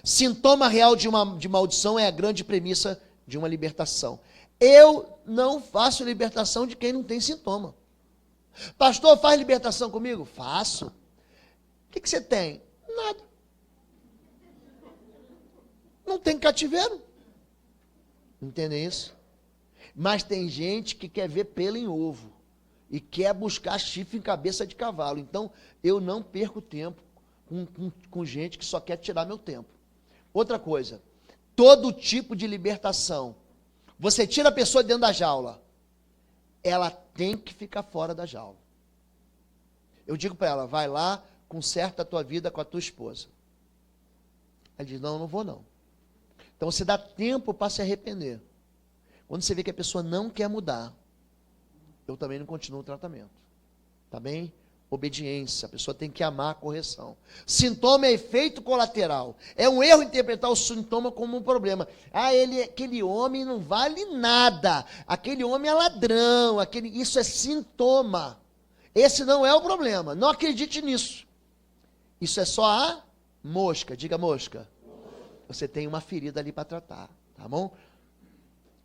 Sintoma real de maldição é a grande premissa de uma libertação. Eu não faço libertação de quem não tem sintoma. Pastor, faz libertação comigo? Faço. O que você tem? Nada. Não tem cativeiro. Entendem isso? Mas tem gente que quer ver pelo em ovo e quer buscar chifre em cabeça de cavalo. Então, eu não perco tempo com gente que só quer tirar meu tempo. Outra coisa, todo tipo de libertação, você tira a pessoa dentro da jaula, ela tem que ficar fora da jaula. Eu digo para ela, vai lá, conserta a tua vida com a tua esposa. Ela diz, não, não vou não. Então você dá tempo para se arrepender. Quando você vê que a pessoa não quer mudar, eu também não continuo o tratamento. Tá bem? Obediência, a pessoa tem que amar a correção. Sintoma é efeito colateral. É um erro interpretar o sintoma como um problema. Aquele homem não vale nada. Aquele homem é ladrão. Isso é sintoma. Esse não é o problema. Não acredite nisso. Isso é só a mosca. Diga mosca. Você tem uma ferida ali para tratar. Tá bom?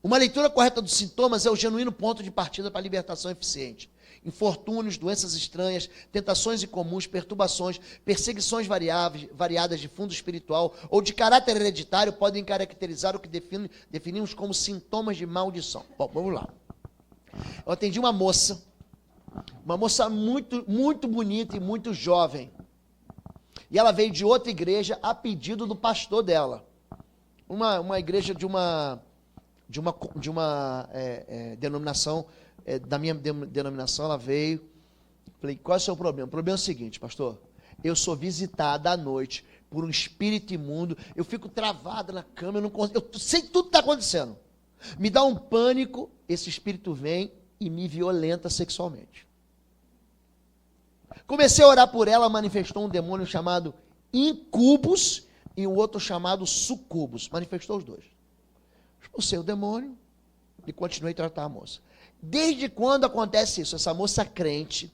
Uma leitura correta dos sintomas é o genuíno ponto de partida para a libertação eficiente. Infortúnios, doenças estranhas, tentações incomuns, perturbações, perseguições variadas de fundo espiritual ou de caráter hereditário podem caracterizar o que definimos como sintomas de maldição. Bom, vamos lá. Eu atendi uma moça muito, muito bonita e muito jovem. E ela veio de outra igreja a pedido do pastor dela. Uma igreja de uma denominação, da minha denominação, ela veio. Falei, qual é o seu problema? O problema é o seguinte, pastor, eu sou visitada à noite por um espírito imundo, eu fico travada na cama, eu sei tudo que está acontecendo. Me dá um pânico, esse espírito vem e me violenta sexualmente. Comecei a orar por ela, manifestou um demônio chamado incubus e um outro chamado sucubus. Manifestou os dois. Expulsei o demônio e continuei a tratar a moça. Desde quando acontece isso? Essa moça crente,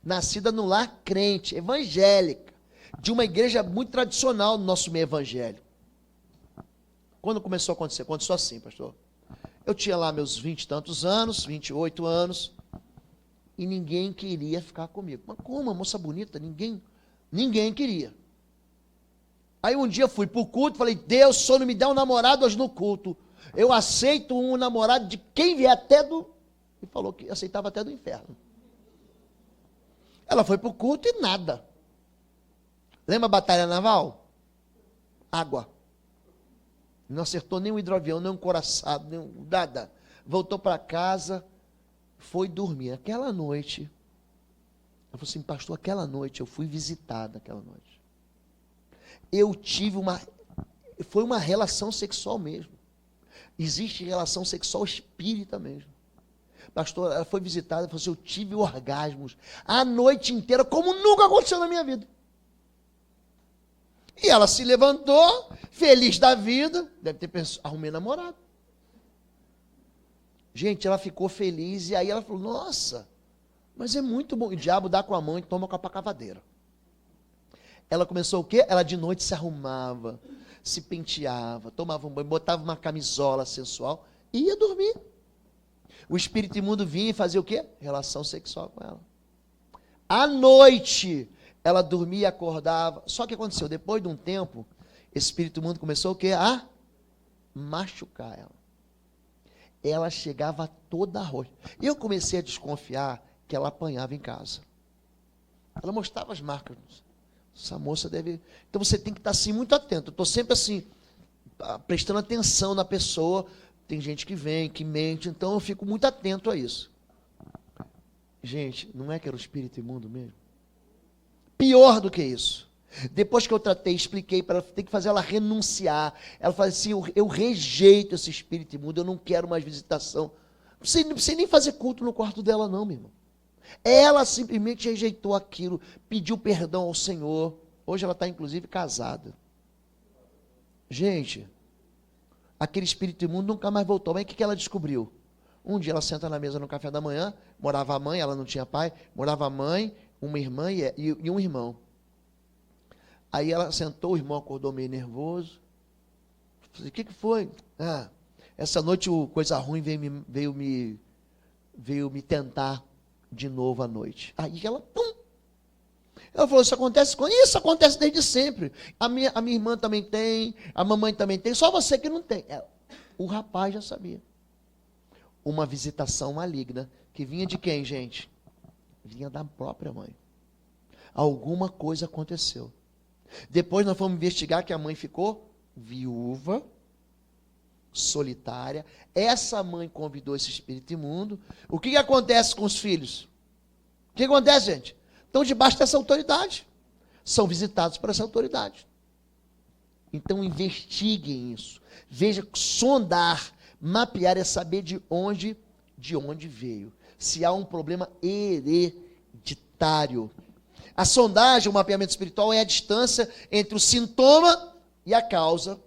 nascida no lar crente, evangélica, de uma igreja muito tradicional no nosso meio evangélico. Quando começou a acontecer? Aconteceu assim, pastor. Eu tinha lá meus 20 e tantos anos, 28 anos, e ninguém queria ficar comigo. Mas como, uma moça bonita? Ninguém queria. Aí um dia eu fui para o culto, falei, Deus, só não me dá um namorado hoje no culto. Eu aceito um namorado de quem vier até do... E falou que aceitava até do inferno. Ela foi para o culto e nada. Lembra a batalha naval? Água. Não acertou nem um hidroavião, nem um coraçado, nem nada. Voltou para casa, foi dormir. Aquela noite, ela falou assim, pastor, aquela noite eu fui visitada, aquela noite. Eu tive foi uma relação sexual mesmo. Existe relação sexual espírita mesmo. Pastor, ela foi visitada e falou assim, eu tive orgasmos a noite inteira, como nunca aconteceu na minha vida. E ela se levantou, feliz da vida, deve ter pensado, arrumei namorado. Gente, ela ficou feliz e aí ela falou, nossa, mas é muito bom. O diabo dá com a mão e toma com a cavadeira. Ela começou o quê? Ela de noite se arrumava, se penteava, tomava um banho, botava uma camisola sensual e ia dormir. O espírito imundo vinha e fazia o quê? Relação sexual com ela. À noite, ela dormia e acordava. Só que aconteceu, depois de um tempo, esse espírito imundo começou o quê? A machucar ela. Ela chegava toda roxa. Eu comecei a desconfiar que ela apanhava em casa. Ela mostrava as marcas. Essa moça deve... Então você tem que estar assim muito atento. Eu estou sempre assim, prestando atenção na pessoa. Tem gente que vem, que mente, então eu fico muito atento a isso. Gente, não é que era o espírito imundo mesmo? Pior do que isso. Depois que eu tratei, expliquei para ela, tem que fazer ela renunciar. Ela falou assim, eu rejeito esse espírito imundo, eu não quero mais visitação. Não precisa nem fazer culto no quarto dela não, meu irmão. Ela simplesmente rejeitou aquilo, pediu perdão ao Senhor. Hoje ela está inclusive casada. Gente... Aquele espírito imundo nunca mais voltou. Mas o que ela descobriu? Um dia ela senta na mesa no café da manhã, morava a mãe, ela não tinha pai, morava a mãe, uma irmã e um irmão. Aí ela sentou, o irmão acordou meio nervoso. Falei, o que foi? Essa noite coisa ruim veio me tentar de novo à noite. Aí ela, ela falou, isso acontece desde sempre. A minha irmã também tem, a mamãe também tem, só você que não tem. O rapaz já sabia. Uma visitação maligna, que vinha de quem, gente? Vinha da própria mãe. Alguma coisa aconteceu. Depois nós fomos investigar que a mãe ficou viúva, solitária. Essa mãe convidou esse espírito imundo. O que acontece com os filhos? O que acontece, gente? Estão debaixo dessa autoridade. São visitados por essa autoridade. Então investiguem isso. Veja, sondar, mapear é saber de onde veio. Se há um problema hereditário. A sondagem, o mapeamento espiritual é a distância entre o sintoma e a causa,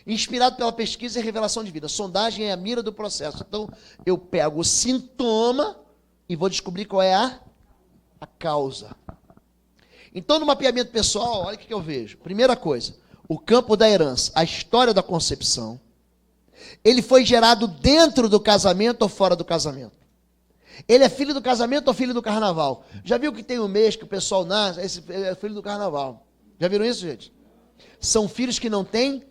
inspirado pela pesquisa e revelação de vida. A sondagem é a mira do processo. Então, eu pego o sintoma e vou descobrir qual é a causa. Então, no mapeamento pessoal, olha o que eu vejo. Primeira coisa, o campo da herança, a história da concepção. Ele foi gerado dentro do casamento ou fora do casamento? Ele é filho do casamento ou filho do carnaval? Já viu que tem um mês que o pessoal nasce, esse é filho do carnaval? Já viram isso, gente? São filhos que não têm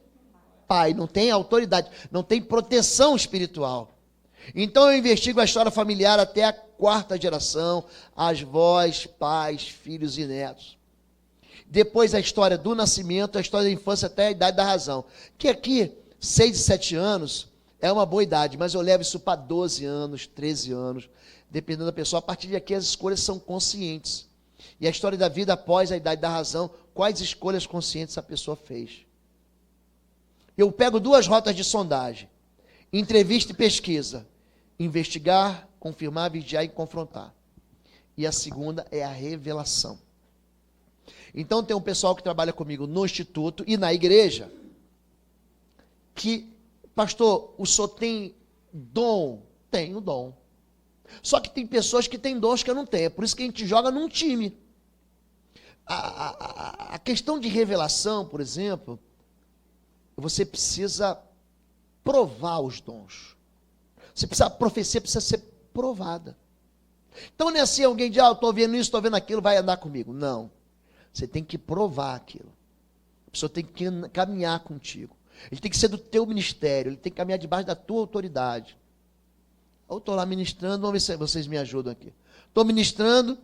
pai, não têm autoridade, não têm proteção espiritual. Então eu investigo a história familiar até a 4ª geração, avós, pais, filhos e netos. Depois a história do nascimento, a história da infância até a idade da razão. Que aqui, 6 e 7 anos, é uma boa idade, mas eu levo isso para 12 anos, 13 anos, dependendo da pessoa. A partir de aqui as escolhas são conscientes. E a história da vida após a idade da razão, quais escolhas conscientes a pessoa fez. Eu pego 2 rotas de sondagem. Entrevista e pesquisa. Investigar, confirmar, vigiar e confrontar. E a segunda é a revelação. Então tem um pessoal que trabalha comigo no instituto e na igreja, que, pastor, o senhor tem dom? Tenho dom. Só que tem pessoas que têm dons que eu não tenho. É por isso que a gente joga num time. A questão de revelação, por exemplo, você precisa provar os dons. A profecia precisa ser provada. Então não é assim, alguém diz, eu estou vendo isso, estou vendo aquilo, vai andar comigo. Não. Você tem que provar aquilo. A pessoa tem que caminhar contigo. Ele tem que ser do teu ministério, ele tem que caminhar debaixo da tua autoridade. Eu estou lá ministrando, vamos ver se vocês me ajudam aqui. Estou ministrando,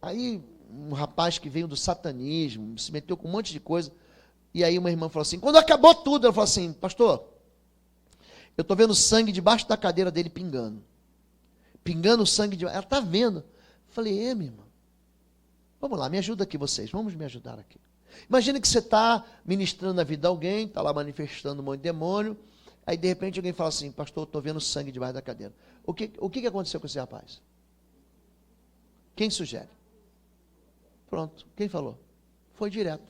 aí um rapaz que veio do satanismo, se meteu com um monte de coisa, e aí uma irmã falou assim, quando acabou tudo, ela falou assim, pastor, eu estou vendo sangue debaixo da cadeira dele pingando. Pingando o sangue de... Ela está vendo. Eu falei, minha irmã, vamos lá, me ajuda aqui vocês, vamos me ajudar aqui. Imagina que você está ministrando na vida de alguém, está lá manifestando um monte de demônio, aí de repente alguém fala assim, pastor, estou vendo sangue debaixo da cadeira. O que aconteceu com esse rapaz? Quem sugere? Pronto, quem falou? Foi direto.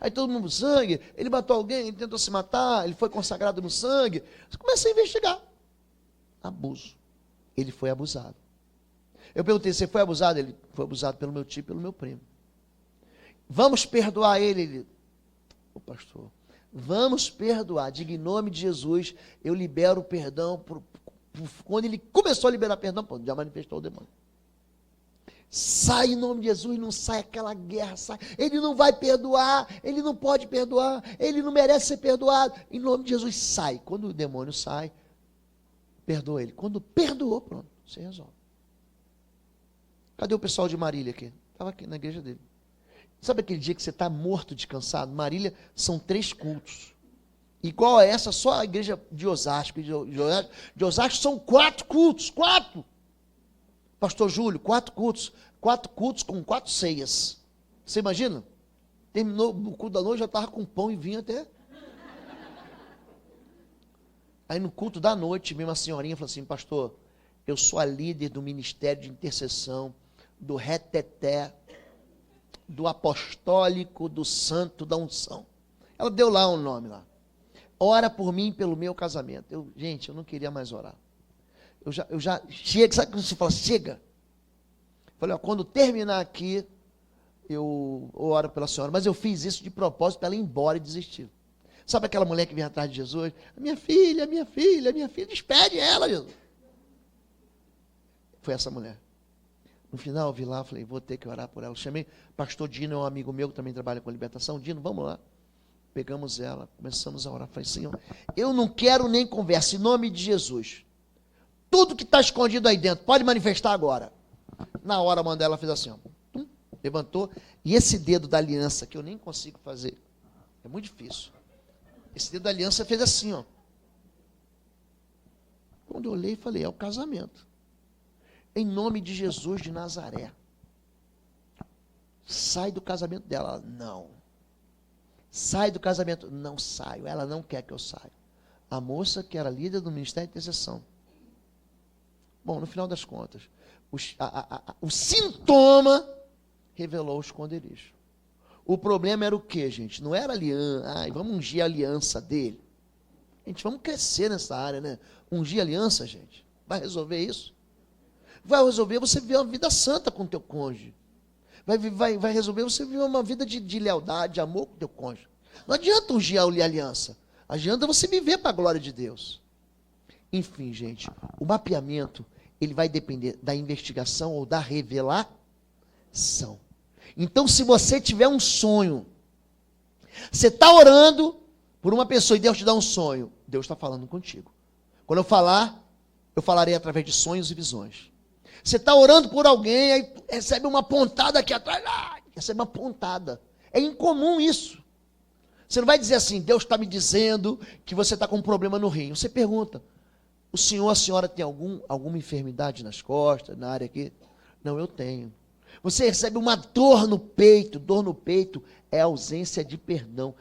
Aí todo mundo, sangue, ele matou alguém, ele tentou se matar, ele foi consagrado no sangue. Você começa a investigar. Abuso. Ele foi abusado. Eu perguntei, você foi abusado? Ele foi abusado pelo meu tio e pelo meu primo. Vamos perdoar ele. Pastor, vamos perdoar. Diga em nome de Jesus, eu libero o perdão. Quando ele começou a liberar perdão, já manifestou o demônio. Sai em nome de Jesus, não sai aquela guerra, sai. Ele não vai perdoar, ele não pode perdoar, ele não merece ser perdoado. Em nome de Jesus, sai. Quando o demônio sai, perdoa ele. Quando perdoou, pronto, você resolve. Cadê o pessoal de Marília aqui? Estava aqui na igreja dele. Sabe aquele dia que você está morto de cansado? Marília são 3 cultos. Igual a essa, só a igreja de Osasco. De Osasco são 4 cultos, 4. Pastor Júlio, 4 cultos. 4 cultos com 4 ceias. Você imagina? Terminou o culto da noite, já estava com pão e vinho até. Aí no culto da noite, mesmo a senhorinha falou assim, pastor, eu sou a líder do ministério de intercessão, do reteté, do apostólico, do santo, da unção. Ela deu lá um nome lá. Ora por mim pelo meu casamento. Gente, eu não queria mais orar. chega, sabe quando você fala, chega? Falei, ó, quando terminar aqui, eu oro pela senhora, mas eu fiz isso de propósito para ela ir embora e desistir. Sabe aquela mulher que vem atrás de Jesus? Minha filha, despede ela, Jesus. Foi essa mulher. No final, eu vi lá, falei, vou ter que orar por ela. Chamei, pastor Dino, é um amigo meu que também trabalha com libertação. Dino, vamos lá. Pegamos ela, começamos a orar. Falei, Senhor, eu não quero nem conversa, em nome de Jesus. Tudo que está escondido aí dentro, pode manifestar agora. Na hora, a mão dela fez assim, ó, levantou. E esse dedo da aliança, que eu nem consigo fazer, é muito difícil. Esse dedo da aliança fez assim, ó. Quando eu olhei, falei, é o casamento. Em nome de Jesus de Nazaré. Sai do casamento dela. Ela, não. Sai do casamento. Não saio. Ela não quer que eu saia. A moça que era líder do Ministério de Intercessão. Bom, no final das contas, o sintoma revelou o esconderijo. O problema era o quê, gente? Não era aliança. Ai, vamos ungir a aliança dele. Gente, vamos crescer nessa área, né? Ungir a aliança, gente. Vai resolver isso? Vai resolver você viver uma vida santa com o teu cônjuge. Vai resolver você viver uma vida de lealdade, de amor com o teu cônjuge. Não adianta ungir a aliança. Adianta você viver para a glória de Deus. Enfim, gente, o mapeamento, ele vai depender da investigação ou da revelação. Então, se você tiver um sonho, você está orando por uma pessoa e Deus te dá um sonho, Deus está falando contigo. Quando eu falar, eu falarei através de sonhos e visões. Você está orando por alguém, aí recebe uma pontada aqui atrás, recebe uma pontada. É incomum isso. Você não vai dizer assim, Deus está me dizendo que você está com um problema no rim. Você pergunta, o senhor, a senhora tem alguma enfermidade nas costas, na área aqui? Não, eu tenho. Você recebe uma dor no peito é ausência de perdão.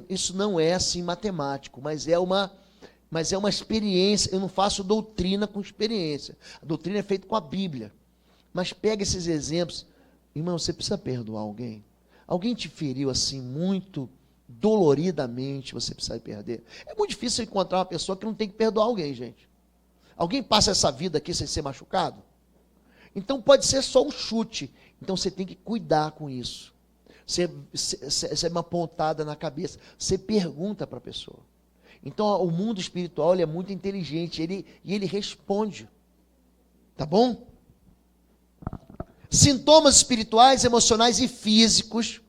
Isso não é assim matemático, mas é uma experiência. Eu não faço doutrina com experiência. A doutrina é feita com a Bíblia. Mas pega esses exemplos. Irmão, você precisa perdoar alguém. Alguém te feriu assim muito doloridamente, você precisa perder. É muito difícil encontrar uma pessoa que não tem que perdoar alguém, gente. Alguém passa essa vida aqui sem ser machucado? Então pode ser só um chute. Então você tem que cuidar com isso. Você é uma pontada na cabeça. Você pergunta para a pessoa. Então o mundo espiritual ele é muito inteligente. Ele responde. Tá bom? Sintomas espirituais, emocionais e físicos,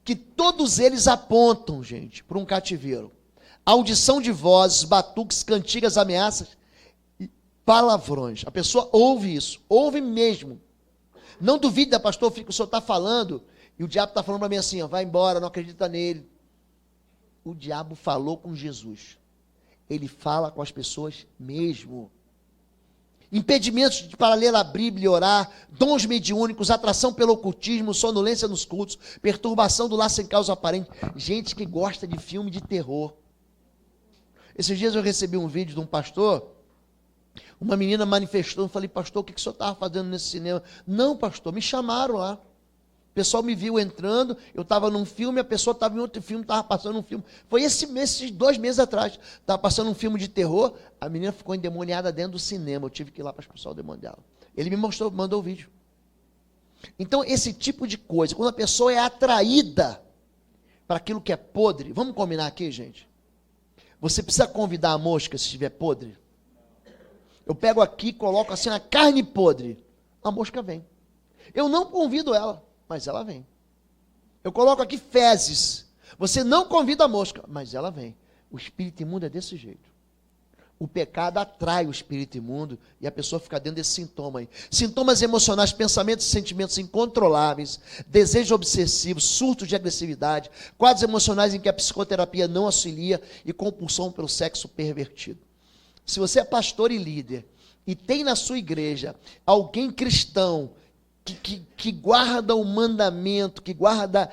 que todos eles apontam, gente, para um cativeiro. Audição de vozes, batuques, cantigas, ameaças e palavrões. A pessoa ouve isso, ouve mesmo. Não duvide, pastor, o senhor está falando, e o diabo está falando para mim assim, ó, vai embora, não acredita nele. O diabo falou com Jesus. Ele fala com as pessoas mesmo. Impedimentos para ler a Bíblia e orar, dons mediúnicos, atração pelo ocultismo, sonolência nos cultos, perturbação do lar sem causa aparente. Gente que gosta de filme de terror. Esses dias eu recebi um vídeo de um pastor, uma menina manifestou, eu falei, pastor, o que o senhor estava fazendo nesse cinema? Não, pastor, me chamaram lá. O pessoal me viu entrando, eu estava num filme, a pessoa estava em outro filme, estava passando um filme. Foi esses 2 meses atrás. Estava passando um filme de terror, a menina ficou endemoniada dentro do cinema. Eu tive que ir lá para expulsar o demônio dela. Ele me mostrou, mandou o vídeo. Então, esse tipo de coisa, quando a pessoa é atraída para aquilo que é podre, vamos combinar aqui, gente? Você precisa convidar a mosca se estiver podre? Eu pego aqui, coloco assim a carne podre, a mosca vem. Eu não convido ela, mas ela vem. Eu coloco aqui fezes. Você não convida a mosca, mas ela vem. O espírito imundo é desse jeito. O pecado atrai o espírito imundo e a pessoa fica dentro desse sintoma aí. Sintomas emocionais, pensamentos e sentimentos incontroláveis, desejos obsessivos, surtos de agressividade, quadros emocionais em que a psicoterapia não auxilia e compulsão pelo sexo pervertido. Se você é pastor e líder e tem na sua igreja alguém cristão que guarda o mandamento, que guarda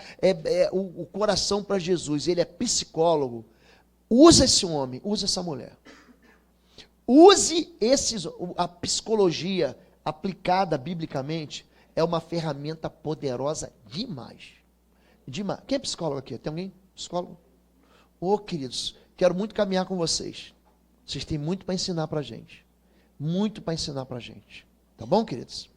o coração para Jesus, ele é psicólogo, usa esse homem, usa essa mulher. Use a psicologia aplicada biblicamente, é uma ferramenta poderosa demais. Demais. Quem é psicólogo aqui? Tem alguém? Psicólogo? Ô, queridos, quero muito caminhar com vocês. Vocês têm muito para ensinar para a gente. muito para ensinar para a gente. Tá bom, queridos?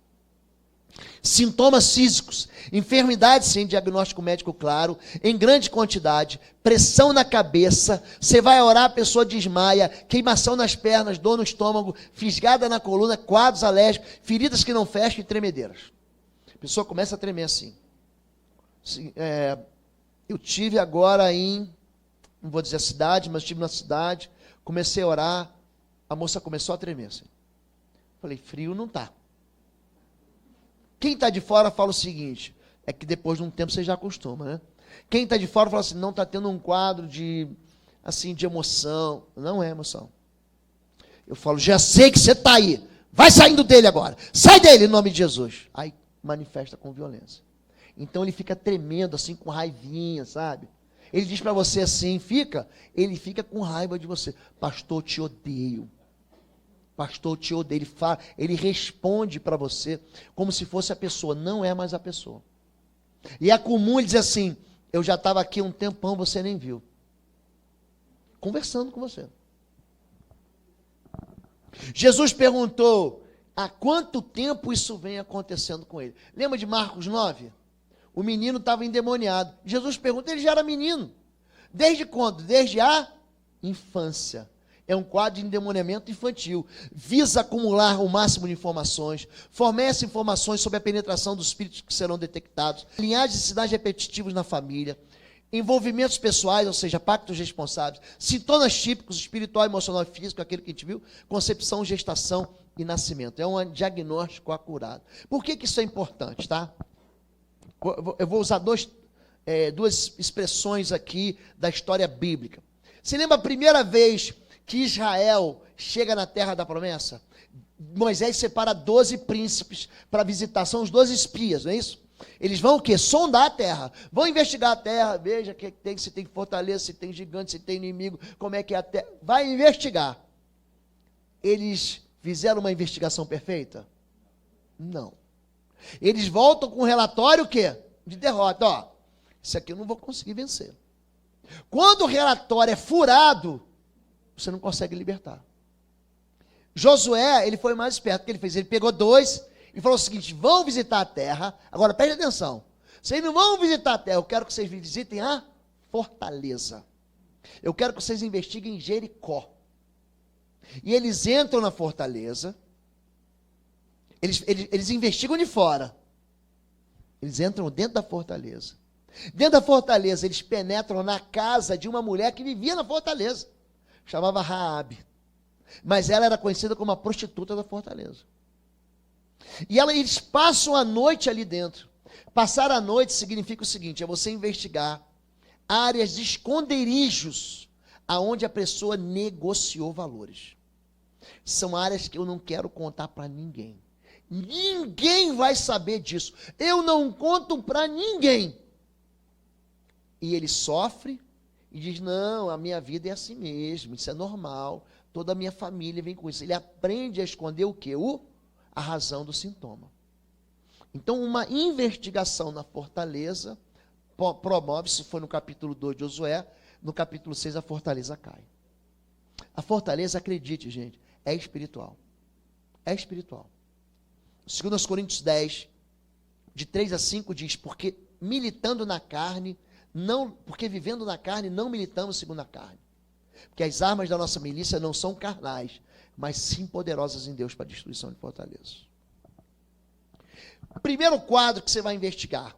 Sintomas físicos, enfermidade sem diagnóstico médico claro, em grande quantidade, pressão na cabeça, você vai orar, a pessoa desmaia, queimação nas pernas, dor no estômago, fisgada na coluna, quadros alérgicos, feridas que não fecham e tremedeiras. A pessoa começa a tremer assim. Eu tive agora não vou dizer a cidade, mas estive na cidade, comecei a orar, a moça começou a tremer assim. Falei, frio não está. Quem está de fora fala o seguinte, é que depois de um tempo você já acostuma, né? Quem está de fora fala assim, não está tendo um quadro de emoção. Não é emoção. Eu falo, já sei que você está aí, vai saindo dele agora, sai dele em nome de Jesus. Aí manifesta com violência. Então ele fica tremendo assim, com raivinha, sabe? Ele diz para você assim, ele fica com raiva de você. Pastor, te odeio. Pastor, te odeio. Ele responde para você como se fosse a pessoa, não é mais a pessoa. E é comum ele dizer assim, eu já estava aqui um tempão, você nem viu. Conversando com você. Jesus perguntou, há quanto tempo isso vem acontecendo com ele? Lembra de Marcos 9? O menino estava endemoniado. Jesus pergunta, ele já era menino. Desde quando? Desde a infância. É um quadro de endemoniamento infantil. Visa acumular o máximo de informações. Fornece informações sobre a penetração dos espíritos que serão detectados. Linhagens e sinais repetitivos na família. Envolvimentos pessoais, ou seja, pactos responsáveis. Sintomas típicos, espiritual, emocional e físico, aquele que a gente viu. Concepção, gestação e nascimento. É um diagnóstico acurado. Por que isso é importante, tá? Eu vou usar duas expressões aqui da história bíblica. Se lembra a primeira vez que Israel chega na terra da promessa? Moisés separa 12 príncipes para visitar, são os 12 espias, não é isso? Eles vão o quê? Sondar a terra, vão investigar a terra, veja o que tem, se tem fortaleza, se tem gigante, se tem inimigo, como é que é a terra, vai investigar. Eles fizeram uma investigação perfeita? Não. Eles voltam com um relatório o quê? De derrota, ó, isso aqui eu não vou conseguir vencer. Quando o relatório é furado, você não consegue libertar. Josué, ele foi mais esperto. O que ele fez? Ele pegou 2 e falou o seguinte, vão visitar a terra. Agora, preste atenção. Vocês não vão visitar a terra, eu quero que vocês visitem a fortaleza. Eu quero que vocês investiguem Jericó. E eles entram na fortaleza. Eles investigam de fora. Eles entram dentro da fortaleza. Dentro da fortaleza, eles penetram na casa de uma mulher que vivia na fortaleza. Chamava Raabe. Mas ela era conhecida como a prostituta da fortaleza. E eles passam a noite ali dentro. Passar a noite significa o seguinte, é você investigar áreas de esconderijos aonde a pessoa negociou valores. São áreas que eu não quero contar para ninguém. Ninguém vai saber disso. Eu não conto para ninguém. E ele sofre e diz, não, a minha vida é assim mesmo, isso é normal, toda a minha família vem com isso. Ele aprende a esconder o quê? A razão do sintoma. Então, uma investigação na fortaleza promove, isso foi no capítulo 2 de Josué, no capítulo 6 a fortaleza cai. A fortaleza, acredite, gente, é espiritual. É espiritual. 2 Coríntios 10, de 3 a 5 diz, porque militando na carne, porque vivendo na carne, não militamos segundo a carne. Porque as armas da nossa milícia não são carnais, mas sim poderosas em Deus para a destruição de fortalezas. Primeiro quadro que você vai investigar,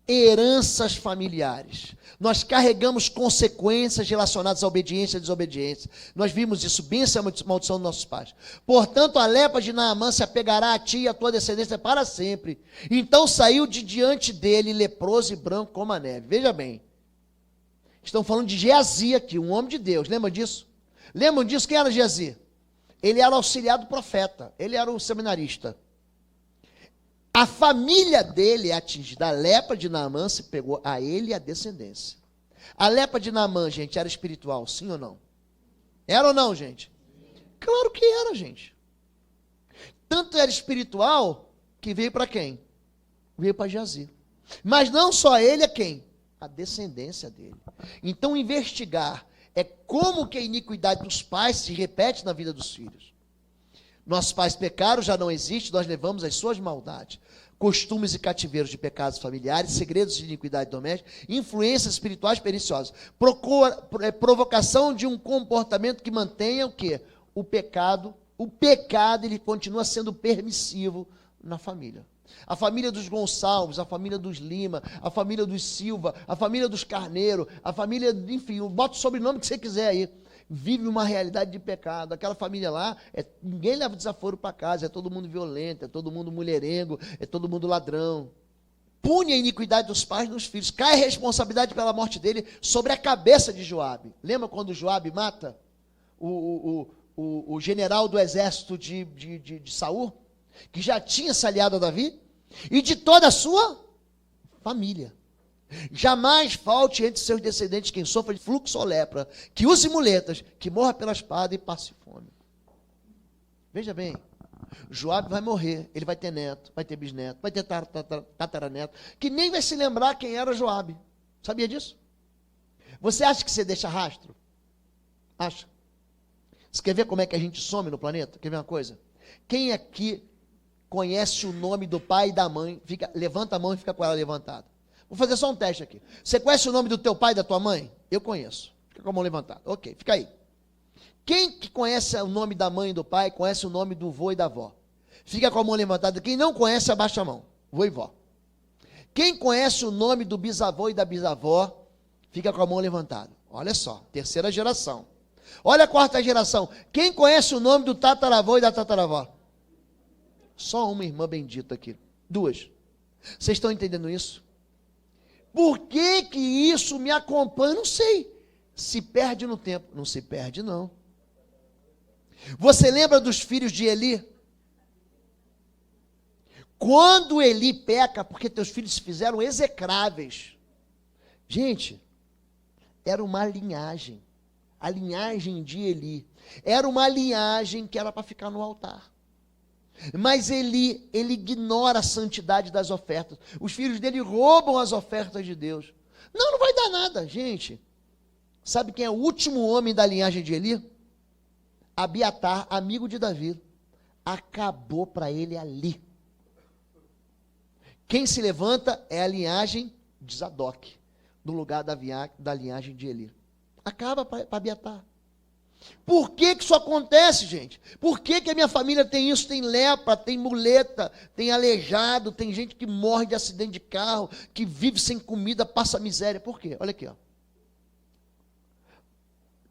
heranças familiares. Nós carregamos consequências relacionadas à obediência e desobediência. Nós vimos isso, bênção e maldição dos nossos pais. Portanto, a lepra de Naamã se apegará a ti e a tua descendência para sempre. Então saiu de diante dele leproso e branco como a neve. Veja bem, estão falando de Geazi aqui, um homem de Deus, lembra disso? Lembram disso? Quem era Geazi? Ele era auxiliar do profeta, ele era um seminarista. A família dele é atingida. A lepra de Naamã se pegou a ele e a descendência. A lepra de Naamã, gente, era espiritual, sim ou não? Era ou não, gente? Claro que era, gente. Tanto era espiritual que veio para quem? Veio para Geazi. Mas não só ele, é quem? A descendência dele. Então, investigar é como que a iniquidade dos pais se repete na vida dos filhos. Nossos pais pecaram, já não existe, nós levamos as suas maldades. Costumes e cativeiros de pecados familiares, segredos de iniquidade doméstica, influências espirituais perniciosas. Provocação de um comportamento que mantenha o quê? O pecado, ele continua sendo permissivo na família. A família dos Gonçalves, a família dos Lima, a família dos Silva, a família dos Carneiro, a família, enfim, bota o sobrenome que você quiser aí, vive uma realidade de pecado. Aquela família lá, ninguém leva desaforo para casa, é todo mundo violento, é todo mundo mulherengo, é todo mundo ladrão. Pune a iniquidade dos pais nos filhos, cai a responsabilidade pela morte dele sobre a cabeça de Joabe. Lembra quando Joabe mata o general do exército de Saul, que já tinha se aliado a Davi, e de toda a sua família. Jamais falte entre seus descendentes quem sofra de fluxo ou lepra, que use muletas, que morra pela espada e passe fome. Veja bem, Joabe vai morrer, ele vai ter neto, vai ter bisneto, vai ter tataraneto, que nem vai se lembrar quem era Joabe. Sabia disso? Você acha que você deixa rastro? Acha? Você quer ver como é que a gente some no planeta? Quer ver uma coisa? Quem aqui conhece o nome do pai e da mãe? Levanta a mão e fica com ela levantada. Vou fazer só um teste aqui. Você conhece o nome do teu pai e da tua mãe? Eu conheço. Fica com a mão levantada. Ok, fica aí. Quem que conhece o nome da mãe e do pai, conhece o nome do vô e da avó? Fica com a mão levantada. Quem não conhece, abaixa a mão. Vô e vó. Quem conhece o nome do bisavô e da bisavó, fica com a mão levantada. Olha só, terceira geração. Olha a quarta geração. Quem conhece o nome do tataravô e da tataravó? Só uma irmã bendita aqui. Duas. Vocês estão entendendo isso? Por que que isso me acompanha? Não sei. Se perde no tempo. Não se perde, não. Você lembra dos filhos de Eli? Quando Eli peca, porque teus filhos se fizeram execráveis. Gente, era uma linhagem. A linhagem de Eli. Era uma linhagem que era para ficar no altar. Mas ele ignora a santidade das ofertas. Os filhos dele roubam as ofertas de Deus. Não vai dar nada, gente. Sabe quem é o último homem da linhagem de Eli? Abiatar, amigo de Davi. Acabou para ele ali. Quem se levanta é a linhagem de Zadok, no lugar da linhagem de Eli. Acaba para Abiatar. Por que que isso acontece, gente? Por que que a minha família tem isso? Tem lepra, tem muleta, tem aleijado, tem gente que morre de acidente de carro, que vive sem comida, passa miséria. Por quê? Olha aqui, ó.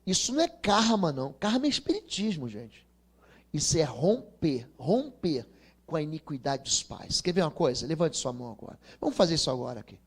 Isso não é karma, não. Karma é espiritismo, gente. Isso é romper com a iniquidade dos pais. Quer ver uma coisa? Levante sua mão agora. Vamos fazer isso agora aqui.